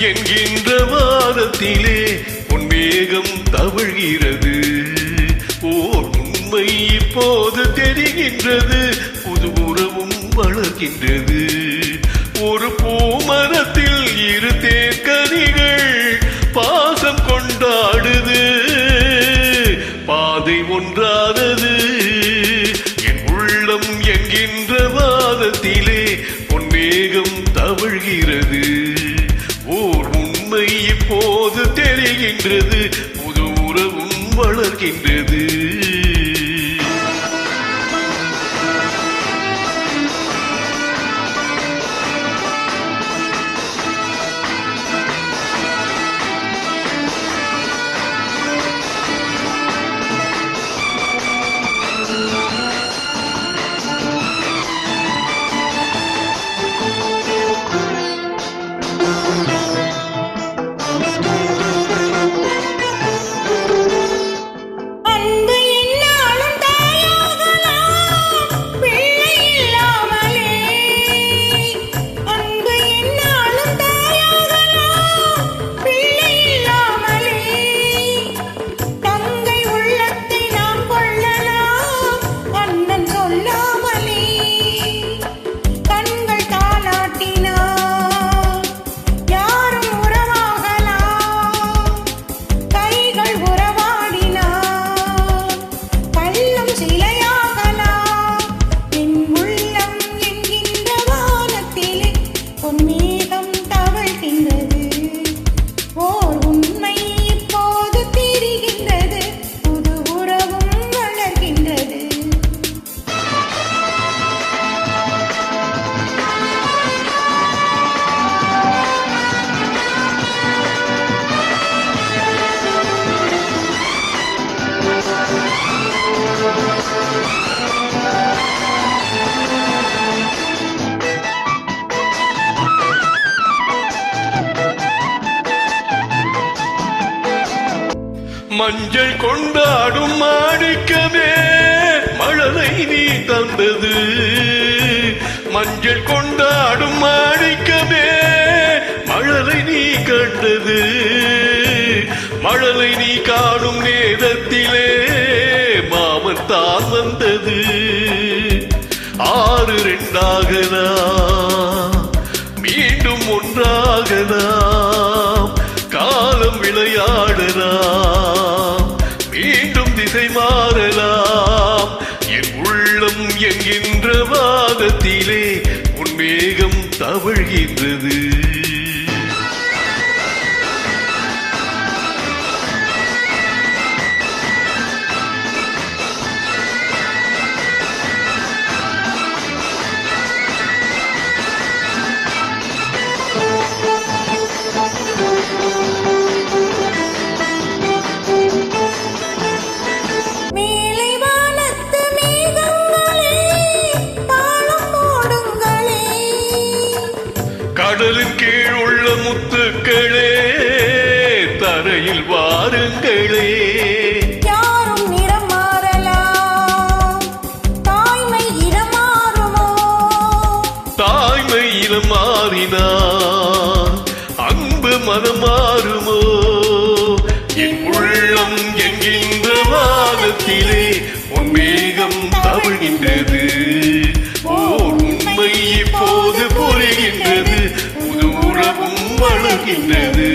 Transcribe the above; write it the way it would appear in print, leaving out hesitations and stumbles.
என்கின்ற வாரத்திலே பொன்மேகம் தவழ்கிறது. ஓர் உண்மை இப்போது தெரிகின்றது, புது உறவும் வளர்கின்றது. ஒரு பூமரத்தில் இரு தேக்கனிகள் பாசம் கொண்டாடுது. பாதை ஒன்றானது என் உள்ளம் என்கின்ற வாதத்திலே பொன்மேகம் தவழ்கிறது. ஓர் உண்மை இப்போது தெரிகின்றது, புது உறவும் வளர்கின்றது. மஞ்சள் கொண்டாடும் மாணிக்கமே மழலை நீ தந்தது. மஞ்சள் கொண்டாடும் மாணிக்கமே மழலை நீ கண்டது. மழலை நீ காணும் நேரத்திலே மாமன் தான் வந்தது. 6 2 மீண்டும் ஒன்றாகலாம். காலம் விளையாடலாம், மீண்டும் திசை மாறலாம். என் உள்ளம் என்கின்ற வாதத்திலே உன்மேகம் தவழ்கின்றது. கடலின் கீழ் உள்ள முத்துக்களே தரையில் வாருங்களே. யாரும் நிறம் மாறலாம், தாய்மை இனம் மாறுமோ? தாய்மை இனம் மாறினால் அன்பு மனம் மாறுமோ? என் உள்ளம் என்கின்ற வானத்திலே உன்மேகம் தவழ்கின்றது. ஓர் உண்மை இப்போது புரிகின்றது, புது உறவும் வளர்கின்றது.